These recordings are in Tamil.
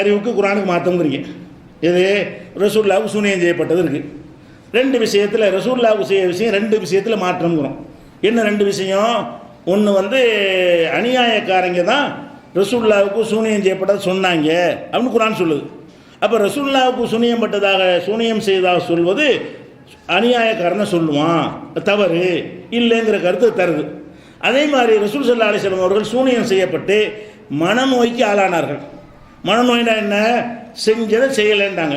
அறிவுக்கு குரானுக்கு மாற்றம்ங்கிறீங்க. இது ரசூலுல்லாஹ்வுக்கு சூனியம் செய்யப்பட்டது இருக்குது. ரெண்டு விஷயத்தில் ரசூலுல்லாஹ்வுக்கு செய்ய விஷயம், ரெண்டு விஷயத்தில் மாற்றம்ங்கிறோம். என்ன ரெண்டு விஷயம்? ஒன்று வந்து அநியாயக்காரங்க தான் ரசூலுல்லாஹ்வுக்கு சூனியம் செய்யப்பட்டது சொன்னாங்க அப்படின்னு குரான் சொல்லுது. அப்போ ரசூலுல்லாஹ்வுக்கு சூனியம் செய்ததாக சொல்வது அநியாயக்காரனை சொல்லுவான், தவறு இல்லைங்கிற கருத்து தருது. அதே மாதிரி ரசூல் ஸல்லல்லாஹு அலைஹி வஸல்லம் அவர்கள் சூனியம் செய்யப்பட்டு மனநோய்க்கு ஆளானார்கள். மனநோய்னா என்ன? செஞ்சதை செய்யலைன்றாங்க.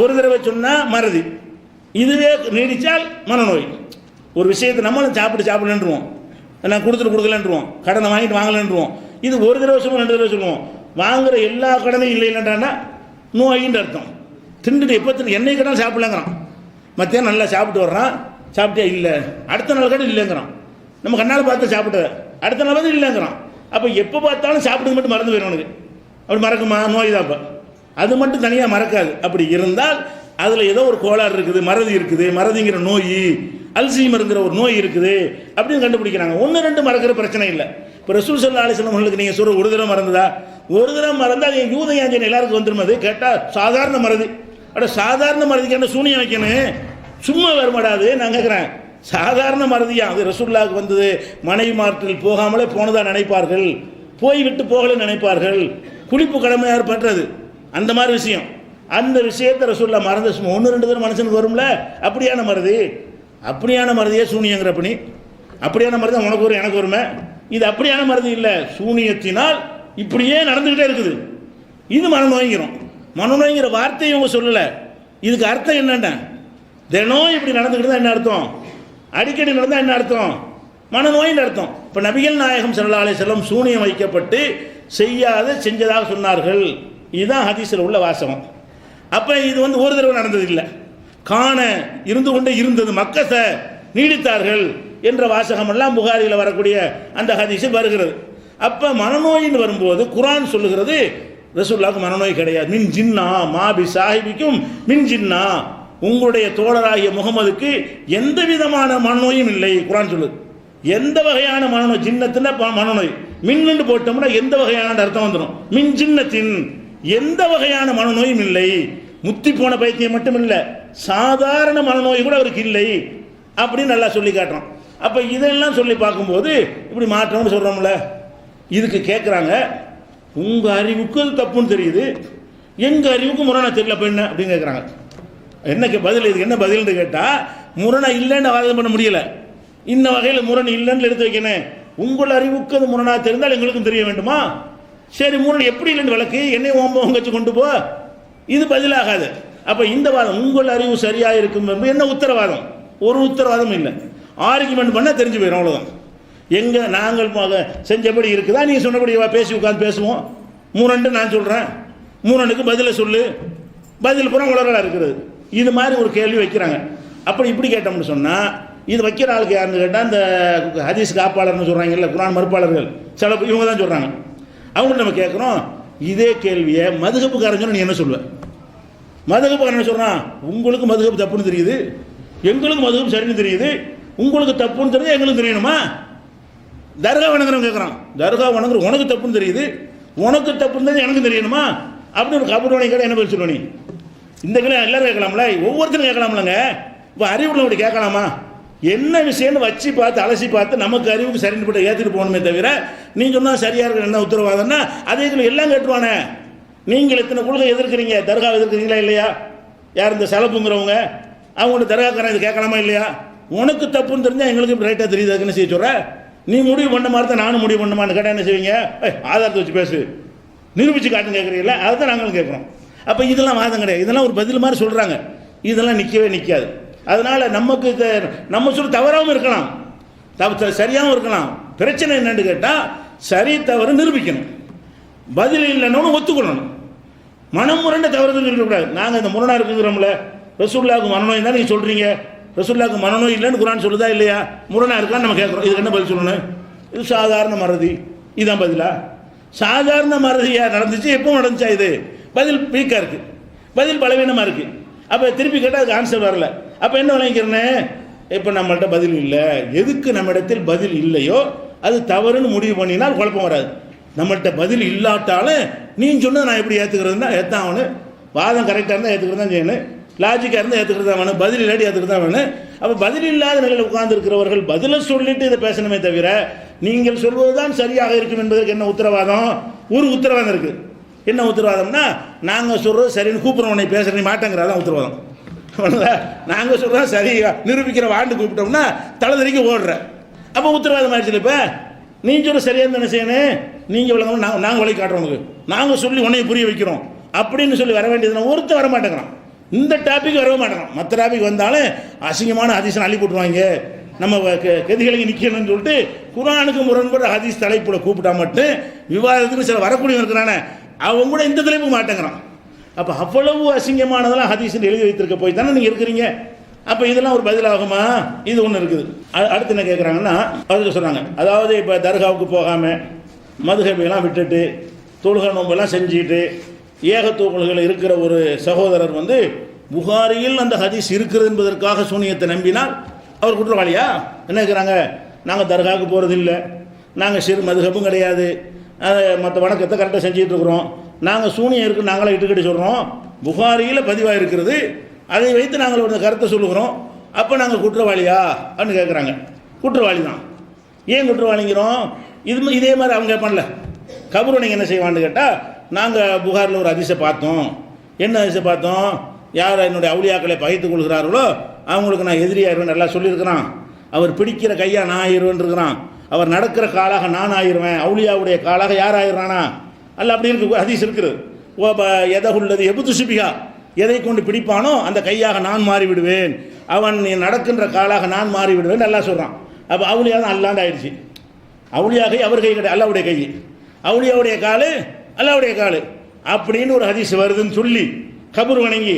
ஒரு தடவை சொன்னால் மறதி, இதுவே நீடித்தால் மனநோய். ஒரு விஷயத்தை நம்மளும் சாப்பிடலன்றுவோம், நான் கொடுக்கலன்றுவோம், கடனை வாங்கிட்டு வாங்கலன்றுவோம். இது ஒரு தடவை சொல்லுவோம், ரெண்டு தடவை சொல்லுவோம். வாங்குகிற எல்லா கடனையும் இல்லைன்றான்னா நோயின்னு அர்த்தம். திண்டுட்டு எப்போ எண்ணெய் கடன் சாப்பிடலங்கிறான். மத்தியானம் நல்லா சாப்பிட்டு வர்றான், சாப்பிட்டியா இல்லை, அடுத்த நாள் கடை இல்லைங்கிறான். நம்ம கண்ணால் பார்த்து சாப்பிட்டத அடுத்த நாள் வந்து இல்லைங்கிறான். அப்போ எப்போ பார்த்தாலும் சாப்பிடுறது மட்டும் மறந்து போயிடும் உனக்கு. அப்படி மறக்குமா? நோய் தான். அப்போ அது மட்டும் தனியாக மறக்காது. அப்படி இருந்தால் அதில் ஏதோ ஒரு கோளாறு இருக்குது, மறதி இருக்குது, மறதிங்கிற நோய், அல்சீமருங்கிற ஒரு நோய் இருக்குது அப்படின்னு கண்டுபிடிக்கிறாங்க. ஒன்று ரெண்டு மறக்கிற பிரச்சனை இல்லை. இப்போ ரசூல் ஸல்லல்லாஹு அலைஹி வஸல்லம் உங்களுக்கு நீங்கள் சொல்கிற ஒரு தடவை மறந்ததா? ஒரு தடவை மறந்தால் அது யூத யாஞ்சன் எல்லாருக்கும் வந்துடும். அது கேட்டால் சாதாரண மறதி. சாதாரண மறதிக்கு என்ன சூனியம் வைக்கணும்? சும்மா வருமாடாது. நான் கேட்குறேன், சாதாரண மறதியா? அது ரசூலுல்லாஹ்வுக்கு வந்தது. மனைவி மாற்றில் போகாமலே போனதாக நினைப்பார்கள், போய் விட்டு போகலை நினைப்பார்கள். குளிப்பு கடமையார் பண்ணுறது அந்த மாதிரி விஷயம். அந்த விஷயத்தை ரசூலுல்லாஹ் மறந்து சும்மா ஒன்று ரெண்டு தடவை மனுஷனுக்கு வரும்ல, அப்படியான மறதி. அப்படியான மறதியே சூனியங்கிற பணி. அப்படியான மறதி உனக்கு வரும் எனக்கு வருமே. இது அப்படியான மறதி இல்லை, சூனியத்தினால் இப்படியே நடந்துக்கிட்டே இருக்குது. இது மனநோய்ங்கிறோம். மனநோய்ங்கிற வார்த்தையை இவங்க சொல்லலை. இதுக்கு அர்த்தம் என்னென்ன? தினம் இப்படி நடந்துக்கிட்டு தான் என்ன அர்த்தம்? அடிக்கடி நடந்தால் என்ன அர்த்தம்? மனநோயின்னு அர்த்தம். இப்போ நபிகள் நாயகம் ஸல்லல்லாஹு அலைஹி வஸல்லம் சூனியம் வைக்கப்பட்டு செஞ்சதாக சொன்னார்கள். இதுதான் ஹதீஸில் உள்ள வாசகம். அப்போ இது வந்து ஒரு தடவை நடந்தது இல்லை, காண இருந்து கொண்டே இருந்தது, மக்கச நீடித்தார்கள் என்ற வாசகம் எல்லாம் புகாரியில் வரக்கூடிய அந்த ஹதீஸில் வருகிறது. அப்போ மனநோயின்னு வரும்போது குரான் சொல்லுகிறது ரசூலுல்லாஹ்வுக்கு மனநோய் கிடையாது. மின் ஜின்னா மாபி சாஹிபிக்கும் மின் ஜின்னா, உங்களுடைய தோழராகிய முகமதுக்கு எந்த விதமான மனநோயும் இல்லை குரான் சொல்லுது. எந்த வகையான மனநோய்? ஜின்னத்தின் மனநோய் மின்னு போட்டோம்னா எந்த வகையான அர்த்தம் வந்துடும். மின் ஜின்னத்தின் எந்த வகையான மனநோயும் இல்லை. முத்தி போன பைத்தியம் மட்டும் இல்லை, சாதாரண மனநோய் கூட அவருக்கு இல்லை அப்படின்னு நல்லா சொல்லி காட்டுறோம். அப்போ இதெல்லாம் சொல்லி பார்க்கும்போது இப்படி மாற்றம்னு சொல்கிறோம்ல. இதுக்கு கேட்குறாங்க, உங்கள் அறிவுக்கு அது தப்புன்னு தெரியுது, எங்கள் அறிவுக்கு முரணா தெரியல பெண்ணு அப்படின்னு கேட்குறாங்க. என்ன பதில்? இதுக்கு என்ன பதில்னு கேட்டால், முரணா இல்லைன்னு வாதம் பண்ண முடியலை. இந்த வகையில் முரண் இல்லைன்னு எடுத்து வைக்கணும். உங்கள் அறிவுக்கு அது முரணா தெரிந்தால் எங்களுக்கும் தெரிய வேண்டுமா? சரி, முரண் எப்படி இல்லைன்னு விளக்கு, என்னை ஓம்ப வச்சு கொண்டு போ, இது பதிலாகாது. அப்போ இந்த வாதம் உங்கள் அறிவு சரியாக இருக்கும் என்ன உத்தரவாதம்? ஒரு உத்தரவாதம் இல்லை. ஆர்குமெண்ட் பண்ணால் தெரிஞ்சு போயிடும், அவ்வளோதான். எங்கே நாங்கள் செஞ்சபடி இருக்குதா, நீ சொன்னபடி பேசி உட்காந்து பேசுவோம். மூணண்டு நான் சொல்கிறேன், மூணண்டுக்கு பதிலை சொல்லு, பதில் புறம் உலகளாக இருக்கிறது. இது மாதிரி ஒரு கேள்வி வைக்கிறாங்க. அப்படி இப்படி கேட்டோம்னு சொன்னால், இது வைக்கிற ஆளுக்கு யாருன்னு கேட்டால் இந்த ஹதீஸ் காப்பாளர்னு சொல்கிறாங்கல்ல, குரான் மறுப்பாளர்கள் சில இவங்க தான் சொல்கிறாங்க. அவங்கள்ட்ட நம்ம கேட்குறோம், இதே கேள்வியை மதுகப்புக்காரன் சொன்னால் நீ என்ன சொல்லுவேன்? மதுகப்புக்காரன் என்ன சொல்கிறான்? உங்களுக்கு மதுகப்பு தப்புன்னு தெரியுது, எங்களுக்கு மதுகப்பு சரின்னு தெரியுது, உங்களுக்கு தப்புன்னு தெரியுது, எங்களுக்கு தெரியணுமா? தர்கா வணங்குறவங்க கேட்குறான், தர்கா வணங்குற உனக்கு தப்புன்னு தெரியுது, உனக்கு தப்புன்னு தெரியுது, எனக்கு தெரியணுமா? அப்படின்னு ஒரு கபடி கேட்டால் என்ன பேர் சொல்லுவ நீ? இந்த கிளை எல்லாரும் கேட்கலாம்ல, ஒவ்வொருத்தரும் கேட்கலாம்லங்க. இப்போ அறிவுள்ள அப்படி கேட்கலாமா? என்ன விஷயம்னு வச்சு பார்த்து அலசி பார்த்து நமக்கு அறிவுக்கு சரின்னு போட்டு ஏற்றிட்டு போகணுமே தவிர, நீங்கள் சொன்னால் சரியாக இருக்கிற என்ன உத்தரவாதம்னா அதே எல்லாம் கேட்டுருவானே. நீங்கள் இத்தனை கொள்கை எதிர்க்கிறீங்க, தர்கா எதிர்க்கிறீங்களா இல்லையா? யார் இந்த சலப்புங்கிறவங்க, அவங்கள்ட்ட தர்காக்காரன் இது கேட்கலாமா இல்லையா? உனக்கு தப்புன்னு தெரிஞ்சால் எங்களுக்கு ரைட்டாக தெரியுது, அதுக்குன்னு செய்ய சொல்கிற. நீ முடிவு பண்ண மாதிரி தான் நானும் முடிவு பண்ணுமான்னு கேட்டால் என்ன செய்வீங்க? ஆதாரத்தை வச்சு பேசு, நிரூபித்து காட்டுன்னு கேட்குறீங்களா? அதை தான் நாங்களும் கேட்குறோம். அப்போ இதெல்லாம் வாதம் கிடையாது, இதெல்லாம் ஒரு பதில் மாதிரி சொல்கிறாங்க. இதெல்லாம் நிற்கவே நிற்காது. அதனால் நமக்கு நம்ம சொல்ல தவறாகவும் இருக்கலாம், சரியாகவும் இருக்கலாம். பிரச்சனை என்னன்னு கேட்டால், சரி தவறு நிரூபிக்கணும், பதில் இல்லைன்னு ஒத்துக்கொள்ளணும். மனம் முரண்ட தவறுன்னு சொல்லக்கூடாது. நாங்கள் இந்த முரணா இருக்குங்கிறோம்ல, ரசூலுல்லாஹ்வுக்கு மனநோய் தான் நீங்கள் சொல்கிறீங்க, ரசூலுல்லாஹ்வுக்கு மனநோய் இல்லைன்னு குரான் சொல்லுதா இல்லையா? முரணா இருக்கான்னு நம்ம கேட்குறோம். இதுக்கு என்ன பதில் சொல்லணும்? இது சாதாரண மறதி, இதுதான் பதிலா? சாதாரண மறதியாக நடந்துச்சு, எப்போ நடந்துச்சா? இது பதில் வீக்காக இருக்குது, பதில் பலவீனமாக இருக்குது. அப்போ திருப்பி கேட்டால் அதுக்கு ஆன்சர் வரல. அப்போ என்ன விளங்கிக்கிறேன்னு, இப்போ நம்மள்கிட்ட பதில் இல்லை, எதுக்கு நம்மிடத்தில் பதில் இல்லையோ அது தவறுன்னு முடிவு பண்ணினால் குழப்பம் வராது. நம்மள்கிட்ட பதில் இல்லாட்டாலும் நீ சொன்னது நான் எப்படி ஏற்றுக்கிறதுனா ஏற்றான் அவனு. வாதம் கரெக்டாக இருந்தால் ஏற்றுக்கிறது தான் செய்யணும், லாஜிக்காக இருந்தால் ஏற்றுக்கிறது தான் வேணும், பதில் இல்லாட்டி ஏற்றுக்கிறது தான் வேணும். அப்போ பதில் இல்லாத நிலையில் உட்கார்ந்து இருக்கிறவர்கள் பதிலை சொல்லிட்டு இதை பேசணுமே தவிர நீங்கள் சொல்வது தான் சரியாக இருக்கும் என்பதற்கு என்ன உத்தரவாதம்? ஒரு உத்தரவாதம் இருக்குது. என்ன உத்தரவாதம்னா, நாங்கள் சொல்கிறது சரின்னு கூப்பிட்றவனை பேசுகிற நீ மாட்டேங்கிறதான் உத்தரவாதம். நாங்கள் சொல்கிறோம் சரி நிரூபிக்கிற வாண்டு கூப்பிட்டோம்னா தலைதறிக்கு ஓடுற, அப்போ உத்தரவாதம் ஆயிடுச்சு. இப்போ நீ சொல்ல சரியாக தானே செய்யணும், நீங்கள் விளங்கணும், நாங்கள் வழி காட்டுறோம் உங்களுக்கு, நாங்கள் சொல்லி உன்னைய புரிய வைக்கிறோம் அப்படின்னு சொல்லி வர வேண்டியதுனா ஒருத்தர் வர மாட்டேங்கிறான். இந்த டாபிக் வரவே மாட்டேங்கிறான். மற்ற டாபிக் வந்தாலும் அசிங்கமான ஹதீஸை அள்ளி போட்டுருவாங்க, நம்ம கதிகளுக்கு நிற்கணும்னு சொல்லிட்டு குர்ஆனுக்கு முரண்படுற ஹதீஸ் தலைப்புல கூப்பிட்டா மட்டும் விவாதத்துக்கு சில வரக்கூடியவங்க இருக்கிறானே அவங்க கூட இந்த தலைப்பு மாட்டேங்கிறான். அப்போ அவ்வளவு அசிங்கமானதெல்லாம் ஹதீஸில் எழுதி வைத்திருக்க போய் தானே நீங்கள் இருக்கிறீங்க. அப்போ இதெல்லாம் ஒரு பதிலாகுமா? இது ஒன்று இருக்குது. அடுத்து என்ன கேட்குறாங்கன்னா, அதுக்கு சொல்கிறாங்க, அதாவது இப்போ தர்காவுக்கு போகாமல் மதுஹபெல்லாம் விட்டுட்டு தொழுகை நோம்பெல்லாம் செஞ்சுட்டு ஏகத்துவங்கள் இருக்கிற ஒரு சகோதரர் வந்து புகாரியில் அந்த ஹதீஸ் இருக்கிறது என்பதற்காக சூனியத்தை நம்பினால் அவர் குற்றவாளியா? என்ன இருக்கிறாங்க, நாங்கள் தர்காவுக்கு போகிறது இல்லை, நாங்கள் சிறு மதுஹபும் கிடையாது, மற்ற வணக்கத்தை கரெக்டாக செஞ்சுட்டு இருக்கிறோம், நாங்கள் சூனியம் இருக்குது நாங்களே இட்டுக்கிட்டு சொல்கிறோம், புகாரியில் பதிவாக இருக்கிறது, அதை வைத்து நாங்கள் ஒரு கருத்தை சொல்லுகிறோம், அப்போ நாங்கள் குற்றவாளியா அப்படின்னு கேட்குறாங்க. குற்றவாளி தான். ஏன் குற்றவாளிங்கிறோம்? இதே மாதிரி அவங்க பண்ணல. கபூர் நீங்கள் என்ன செய்வான்னு கேட்டால், நாங்கள் புகாரில் ஒரு ஹதீஸை பார்த்தோம். என்ன ஹதீஸை பார்த்தோம்? யார் என்னுடைய அவுலியாக்களை பகைத்துக் கொள்கிறார்களோ அவங்களுக்கு நான் எதிரியாயிருவேன் நல்லா சொல்லியிருக்கிறான். அவர் பிடிக்கிற கையாக நான் ஆயிடுவேன் இருக்கிறான். அவர் நடக்கிற காலாக நான் ஆயிடுவேன். அவுலியாவுடைய காலாக யார் ஆயிடுறானா அல்ல, அப்படி இருக்கு ஹதீஸ் இருக்குது. எதகுள்ளது எபுதுசுபிகா, எதை கொண்டு பிடிப்பானோ அந்த கையாக நான் மாறிவிடுவேன், அவன் நடக்கின்ற காலாக நான் மாறிவிடுவேன் நல்லா சொல்கிறான். அப்போ அவுலியா தான் அல்லாண்டு ஆயிடுச்சு. அவுலியா கை அவர் கை கிடையாது, அல்லாவுடைய கை. அவுலியாவுடைய காலு அல்லாவுடைய காலு அப்படின்னு ஒரு ஹதீஸ் வருதுன்னு சொல்லி கபூர் வணங்கி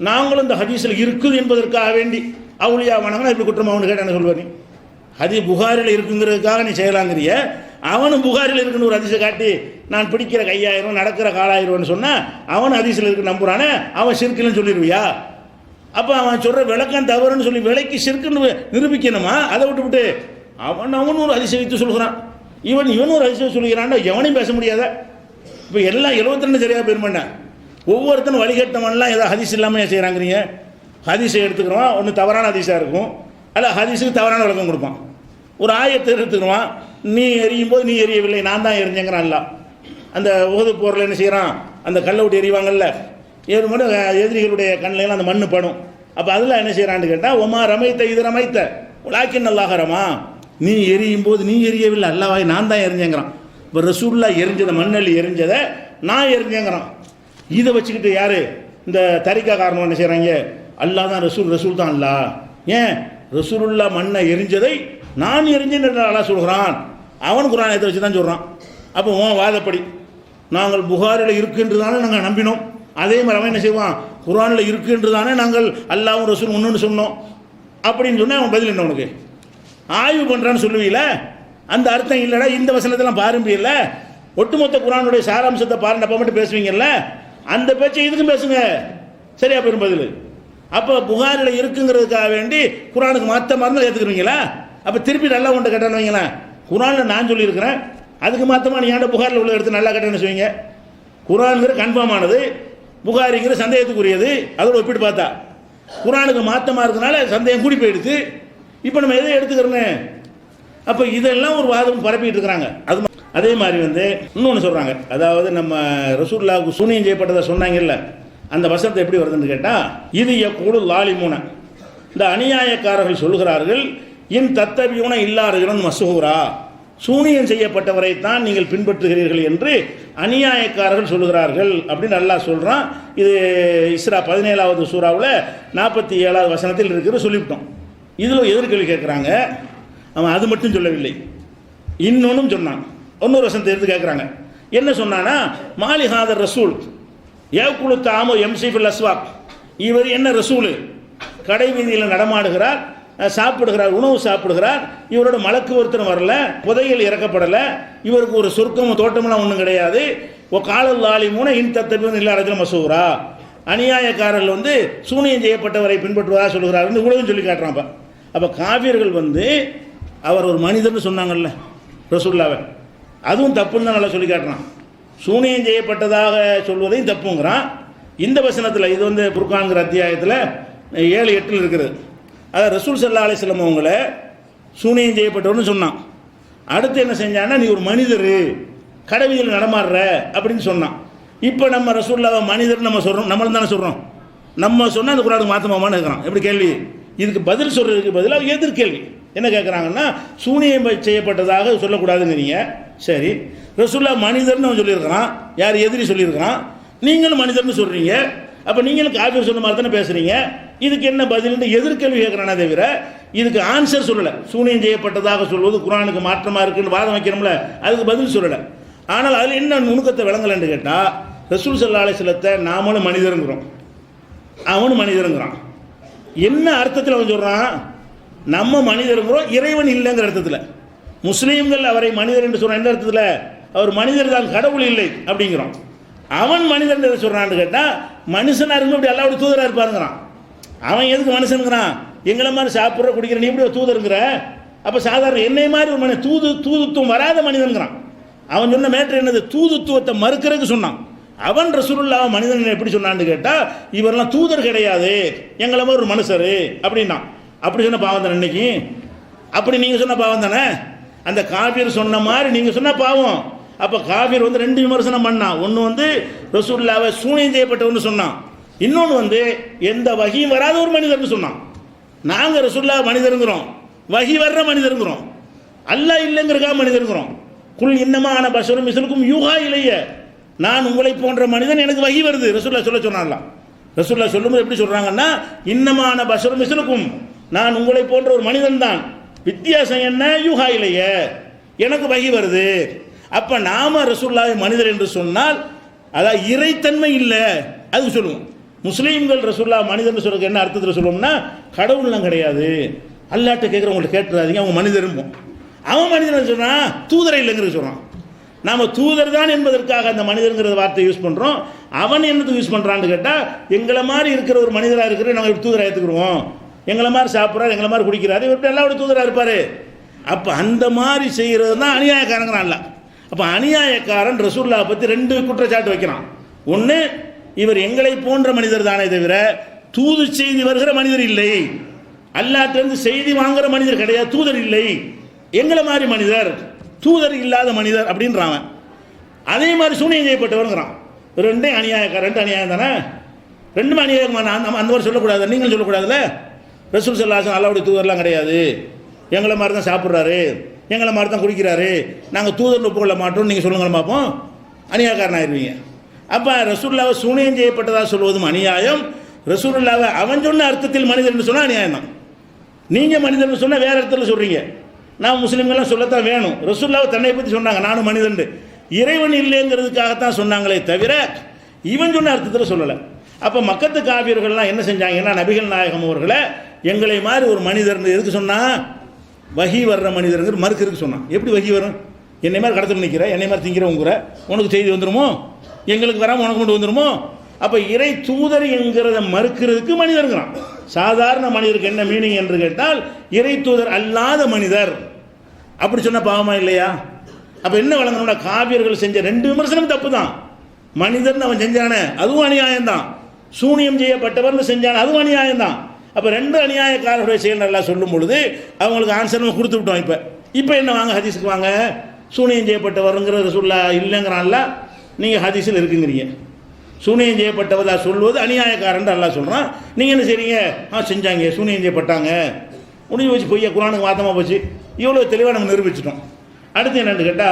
நாங்களும் இந்த ஹதீஸில் இருக்குது என்பதற்காக வேண்டி அவுலியா வணங்கினா இப்படி குற்றம் அவனு கேட்டான்னு சொல்வார். ஹதீஸ் புகாரில் இருக்குங்கிறதுக்காக நீ செய்யலாங்கிறிய, அவனும் புகாரில் இருக்குன்னு ஒரு ஹதீஸை காட்டி நான் பிடிக்கிற கையாயிரம் நடக்கிற காலாயிரம்னு சொன்னால் அவன் ஹதீஸில் இருக்கு நம்புறானே, அவன் சிறுக்குன்னு சொல்லிடுவியா? அப்போ அவன் சொல்கிற விளக்கம் தவறுன்னு சொல்லி விலைக்கு சிறுக்குன்னு நிரூபிக்கணுமா? அதை விட்டுவிட்டு அவன் ஒரு ஹதீஸை வைத்து சொல்கிறான், இவன் ஒரு ஹதீஸை சொல்கிறான்னா எவனையும் பேச முடியாத. இப்போ எல்லாம் 72 சரியாக போயிருமாண்டேன். ஒவ்வொருத்தனும் வழிகட்டவன்லாம் ஏதோ ஹதீஸ் இல்லாமல் செய்கிறாங்கிறீங்க. ஹதீஸை எடுத்துக்கிறோம், ஒன்று தவறான ஹதீஸாக இருக்கும், அல்ல ஹதீஸுக்கு தவறான விளக்கம் கொடுப்பான். ஒரு ஆயத்தை எடுத்துக்கிறோம், நீ எரியும் போது நீ எரியவில்லை நான் தான் எரிஞ்சேங்கிறான். இல்லை அந்த உகது போரில் என்ன செய்கிறான், அந்த கல்லை விட்டு எறிவாங்கல்ல, ஏறும்போது எதிரிகளுடைய கண்ணிலாம் அந்த மண்ணு படும். அப்போ அதில் என்ன செய்கிறான்னு கேட்டால், ஒமா ரமைத்த இது ரமைத்த உலாக்கின் அல்லாஹரமா, நீ எரியும் போது நீ எரியவில்லை அல்லாவாய் நான் தான் எரிஞ்சேங்கிறான். இப்போ ரசூல்லா எரிஞ்சதை மண்ணள்ளி எரிஞ்சதை நான் எரிஞ்சேங்கிறான். இதை வச்சுக்கிட்டு யார் இந்த தரிக்கா காரணம் என்ன செய்கிறாங்க, அல்லா தான் ரசூல், ரசூல் தான் அல்லா. ஏன் ரசூலுல்லா மண்ணை எரிஞ்சதை நான் எரிஞ்சேன்னு அல்லா சொல்கிறான், அவன் குர்ஆனை வச்சு தான் சொல்கிறான். அப்போ உன் வாதப்படி நாங்கள் புகாரில் இருக்குன்று தானே நாங்கள் நம்பினோம், அதே மாதிரி அவன் என்ன செய்வான், குர்ஆனில் இருக்குன்று தானே நாங்கள் அல்லாவும் ரசூல் ஒன்றுன்னு சொன்னோம் அப்படின்னு சொன்னால் அவன் பதில் என்ன உனக்கு? ஆய்வு பண்ணுறான்னு சொல்லுவீல, அந்த அர்த்தம் இல்லைடா, இந்த வசனத்தெல்லாம் பாருங்க இல்லை, ஒட்டுமொத்த குர்ஆனுடைய சாராம்சத்தை பாருங்க அப்போ மட்டும் பேசுவீங்கல்ல, அந்த பேச்சை இதுக்கும் பேசுங்க, சரியா பெரும் பதில். அப்போ புகாரில் இருக்குங்கிறதுக்காக வேண்டி குர்ஆனுக்கு மாற்ற மருந்து ஏற்றுக்குறீங்களா? அப்போ திருப்பி நல்லா ஒன்று கட்டணும் வைங்களேன், குர்ஆனில் நான் சொல்லியிருக்கிறேன் அதுக்கு மாற்றமாக நீ ஏன்டா புகாரில் உள்ள எடுத்து நல்லா கட்டணும்னு சொல்லுவீங்க. குர்ஆனுங்கிற கன்ஃபார்ம் ஆனது, புகாரிங்கிற சந்தேகத்துக்குரியது, அதோட ஒப்பிட்டு பார்த்தா குர்ஆனுக்கு மாற்றமாக இருக்கிறனால சந்தேகம் கூடி போயிடுச்சு. இப்போ நம்ம எதை எடுத்துக்கிறோன்னு, அப்போ இதெல்லாம் ஒரு வாதம் பரப்பிட்டு இருக்கிறாங்க. அது அதே மாதிரி வந்து இன்னொன்று சொல்கிறாங்க, அதாவது நம்ம ரசூலுல்லாஹ்வுக்கு சூனியம் செய்யப்பட்டதை சொன்னாங்கல்ல, அந்த வசனத்தை எப்படி வருதுன்னு கேட்டால், இது யக்கூலு லாலிமூன, இந்த அநியாயக்காரர்கள் சொல்கிறார்கள், இன் தத்தபியூன இல்லாரஜுலன் மஸ்ஹூரா, சூனியம் செய்யப்பட்டவரை தான் நீங்கள் பின்பற்றுகிறீர்கள் என்று அநியாயக்காரர்கள் சொல்லுகிறார்கள் அப்படின்னு அல்லாஹ் சொல்கிறான். இது இஸ்ரா 17வது சூறாவில் 47வது வசனத்தில் இருக்கிறது சொல்லிவிட்டோம். இதில் எதிர்கேள்வி கேட்குறாங்க, அவன் அது மட்டும் சொல்லவில்லை, இன்னொன்றும் சொன்னான். இன்னொரு வசனத்தை எடுத்து கேட்குறாங்க, என்ன சொன்னான்னா, மாலிஹாதர் ரசூல் ஏக்குழு தாமோ எம்சிஃபில் அஸ்வாக், இவர் என்ன ரசூலு, கடை வீதியில் நடமாடுகிறார், சாப்பிடுகிறார், உணவு சாப்பிடுகிறார், இவரோட மலக்கு ஒருத்தரும் வரல, புதையல் இறக்கப்படலை, இவருக்கு ஒரு சொர்க்கம் தோட்டமெல்லாம் ஒன்றும் கிடையாது. ஓ காலல் ஆலிமூன இன் தத்தபியூன இல்லா ரஜுலன் மஸ்ஹூரா, அநியாயக்காரர்கள் வந்து சூனியம் செய்யப்பட்டவரை பின்பற்றுவதாக சொல்கிறார்கள், இவ்வளவும் சொல்லி காட்டுறான். அப்போ காவியர்கள் வந்து அவர் ஒரு மனிதர்னு சொன்னாங்கல்ல ரசூலுல்லாவை, அதுவும் தப்புன்னு தான் நல்லா சொல்லி காட்டுறான். சூனியம் செய்யப்பட்டதாக சொல்வதையும் தப்புங்கிறான். இந்த வசனத்தில் இது வந்து புர்கான்கிற அத்தியாயத்தில் 7-8 இருக்கிறது. அதாவது ரசூல் ஸல்லல்லாஹு அலைஹி வஸல்லம் அவங்கள சூனியம் செய்யப்பட்டவர்னு சொன்னான். அடுத்து என்ன செஞ்சான்னா, நீ ஒரு மனிதர் கடவுளில் நடமாடுற அப்படின்னு சொன்னான். இப்போ நம்ம ரசூலுல்லாஹ் மனிதர் நம்ம சொல்கிறோம், நம்மளும் தானே சொல்கிறோம். நம்ம சொன்னால் அந்த குர்ஆனுக்கு மாற்றமாமான்னு இருக்கிறான். எப்படி கேள்வி? இதுக்கு பதில் சொல்கிறதுக்கு பதிலாக எதிர்கேள்வி என்ன கேட்குறாங்கன்னா, சூனியம் செய்யப்பட்டதாக சொல்லக்கூடாதுங்கிறீங்க. சரி, ரசூலுல்லாஹ் மனிதர்னு அவன் சொல்லியிருக்கிறான், யார் எதிரி சொல்லியிருக்கிறான், நீங்களும் மனிதர்னு சொல்கிறீங்க. அப்போ நீங்களும் காஃபிர் சொன்ன மாதிரி தானே பேசுகிறீங்க. இதுக்கு என்ன பதில்னு எதிர்கேள்வி கேட்குறானே தவிர இதுக்கு ஆன்சர் சொல்லலை. சூனியம் செய்யப்பட்டதாக சொல்வது குர்ஆனுக்கு மாற்றமாக இருக்குன்னு வாதம் வைக்கிறோம்ல, அதுக்கு பதில் சொல்லலை. ஆனால் அதில் என்ன நுணுக்கத்தை விளங்கலைன்னு கேட்டால், ரசூல் ஸல்லல்லாஹு அலைஹி வஸல்லத்தை நாமளும் மனிதருங்கிறோம், அவனும் மனிதருங்கிறான். என்ன அர்த்தத்தில் அவன் சொல்கிறான்? நம்ம மனிதருங்கிறோம், இறைவன் இல்லைங்கிற அர்த்தத்தில். முஸ்லீம்கள் அவரை மனிதர் என்று சொல்கிறான். என்ன அர்த்தத்தில்? அவர் மனிதர் தான், கடவுள் இல்லை அப்படிங்கிறோம். அவன் மனிதன் எதை சொல்கிறான்னு கேட்டால், மனுஷனாக இருக்கும் இப்படி அல்லாஹ்வுடைய தூதராக இருப்பாருங்கிறான். அவன் எதுக்கு மனுஷனுங்கிறான்? எங்களை மாதிரி சாப்பிட்ற குடிக்கிற நீ எப்படி தூதருங்கிற? அப்போ சாதாரண என்னை மாதிரி ஒரு மனிதன் தூதுத்துவம் வராத மனிதன்கிறான். அவன் சொன்ன மேட்ரு என்னது? தூதுத்துவத்தை மறுக்கிறதுக்கு சொன்னான். அவன் ரசூலுல்லாஹ் மனிதன் எப்படி சொன்னான்னு கேட்டால், இவரெல்லாம் தூதர் கிடையாது, எங்களை மாதிரி ஒரு மனுஷர் அப்படின்னா. அப்படி சொன்ன பாவம் தானே இன்னைக்கு? அப்படி நீங்கள் சொன்ன பாவம் தானே? அந்த காஃபிர் சொன்ன மாதிரி நீங்கள் சொன்ன பாவம். அப்போ காஃபிர் வந்து 2 விமர்சனம் பண்ணான். ஒன்று வந்து ரசூலுல்லாஹ்வை சூனியம் செய்யப்பட்டவன்னு சொன்னான், இன்னொன்று வந்து எந்த வகியும் வராத ஒரு மனிதர்னு சொன்னான். நாங்கள் ரசூலுல்லாஹ் மனிதருங்கிறோம், வகி வர்ற மனிதருங்கிறோம், அல்லாஹ் இல்லைங்கிறக்கா மனிதருங்கிறோம். குல் இன்னமான பஷரும் மிஸ்லுக்கும் யூஹா இலைய, நான் உங்களை போன்ற மனிதன், எனக்கு வகி வருது ரசூலுல்லாஹ் சொல்ல சொன்னான்லாம். ரசூலுல்லாஹ் சொல்லும்போது எப்படி சொல்கிறாங்கன்னா, இன்னமான பஷரும் மிஸ்லுக்கும், நான் உங்களை போன்ற ஒரு மனிதன் தான், வித்தியாசம் என்ன? யூஹா இலைய, எனக்கு வகி வருது. அப்போ நாம ரசூலுல்லாஹ் மனிதர் என்று சொன்னால் அதான் இறைத்தன்மை இல்லை அதுக்கு சொல்லுவோம். முஸ்லீம்கள் ரசூலுல்லாஹ் மனிதர்னு சொல்றதுக்கு என்ன அர்த்தத்தில் சொல்லுவோம்னா, கடவுள்லாம் கிடையாது, அல்லாஹ்ட்ட கேட்குறவங்கள்ட்ட கேட்டுறாதீங்க, அவங்க மனிதரும்போம். அவன் மனிதன் சொன்னான், தூதரை இல்லைங்கிறது சொல்கிறான். நாம் தூதர் தான் என்பதற்காக அந்த மனிதருங்கிற வார்த்தையை யூஸ் பண்ணுறோம். அவன் என்னத்துக்கு யூஸ் பண்ணுறான்னு கேட்டால், எங்களை மாதிரி இருக்கிற ஒரு மனிதராக இருக்கிற நாங்கள் தூதராக எடுத்துக்கிடுவோம், எங்களை மாதிரி சாப்பிட்றாரு, எங்களை மாதிரி குடிக்கிறாரு, இவர்கிட்ட எல்லாரோட தூதராக இருப்பார். அப்போ அந்த மாதிரி செய்கிறது தான் அநியாயக்காரங்கிறான் அல்ல. அப்போ அநியாயக்காரன் ரசூலுல்லாஹ் பற்றி 2 குற்றச்சாட்டு வைக்கிறான். ஒன்று, இவர் எங்களை போன்ற மனிதர் தானே தவிர தூது செய்தி வருகிற மனிதர் இல்லை, அல்லாஹ்ட்டேருந்து செய்தி வாங்குகிற மனிதர் கிடையாது, தூதர் இல்லை, எங்களை மாதிரி மனிதர், தூதர் இல்லாத மனிதர் அப்படின்றான். அதே மாதிரி சூனியம் செய்யப்பட்டவருங்கிறான். 2 அநியாயக்காரன், 2 அநியாயம் தானே, 2 அநியாயமான. நம்ம அந்த மாதிரி சொல்லக்கூடாது, நீங்களும் சொல்லக்கூடாதுல்ல. ரசூல் ஸல்லல்லாஹு அலைஹி வஸல்லம் அல்லாஹ்வுடைய தூதர்லாம் கிடையாது, எங்களை மாதிரி தான் சாப்பிட்றாரு, எங்களை மாதிரி தான் குடிக்கிறாரு, நாங்கள் தூதர் ஒப்புக்கொள்ள மாட்டோம்னு நீங்கள் சொல்லுங்கள் பார்ப்போம், அநியாயக்காரன் ஆயிடுவீங்க. அப்போ ரசூலுல்லாஹ் சூனியம் செய்யப்பட்டதாக சொல்வதும் அநியாயம், ரசூலுல்லாஹ் அவன் சொன்ன அர்த்தத்தில் மனிதர்னு சொன்னால் அநியாயம் தான். நீங்கள் மனிதர்னு சொன்னால் வேறு அர்த்தத்தில் சொல்கிறீங்க. நான் முஸ்லீம்கள்லாம் சொல்லத்தான் வேணும். ரசூலுல்லாஹ் தன்னை பற்றி சொன்னாங்க, நானும் மனிதன், இறைவன் இல்லைங்கிறதுக்காகத்தான் சொன்னாங்களே தவிர இவன் சொன்ன அர்த்தத்தில் சொல்லலை. அப்போ மக்கத்து காபியர்கள்லாம் என்ன செஞ்சாங்கன்னா, நபிகள் நாயகம் அவர்களை எங்களை மாதிரி ஒரு மனிதர்னு எதுக்கு சொன்னால், வகி வர்ற மனிதருங்கிற மறுக்கிறதுக்கு சொன்னான். எப்படி வகி வரும்? என்னை மாதிரி கடத்தில் நிற்கிற, என்னை மாதிரி திங்கிறவங்கிற, உனக்கு செய்தி வந்துடுமோ, எங்களுக்கு வராமல் உனக்கு கொண்டு வந்துடுமோ? அப்போ இறை தூதர் என்கிறத மறுக்கிறதுக்கு மனிதருங்கிறான். சாதாரண மனிதருக்கு என்ன மீனிங் என்று கேட்டால், இறை தூதர் அல்லாத மனிதர் அப்படி சொன்ன பாவமா இல்லையா? அப்போ என்ன வழங்கணும்னா, காவியர்கள் செஞ்ச 2 விமர்சனம் தப்பு தான். மனிதர்னு அவன் செஞ்சானே அதுவும் அநியாயம்தான், சூனியம் செய்யப்பட்டவர்னு செஞ்சானே அதுவும் அநியாயம்தான். அப்போ 2 அநியாயக்காரருடைய செயல் நல்லா சொல்லும் பொழுது அவங்களுக்கு ஆன்சர் நம்ம கொடுத்து விட்டோம். இப்போ என்ன வாங்க ஹதீஸுக்கு வாங்க, சூனியம் செய்யப்பட்டவருங்கிற ரசூலுல்லாஹ் இல்லைங்கிறான்ல, நீங்கள் ஹதீஸில் இருக்குங்கிறீங்க. சூனியம் செய்யப்பட்டவதா சொல்வது அநியாயக்காரன் அல்லாஹ் சொல்கிறான். நீங்கள் என்ன செய்றீங்க? செஞ்சாங்க, சூனியம் செய்யப்பட்டாங்க, முடிஞ்சு வச்சு பொய்யா குர்ஆனுக்கு மாத்தமாக போச்சு. இவ்வளோ தெளிவாக நம்ம நிரூபிச்சிட்டோம். அடுத்து என்னென்னு கேட்டால்,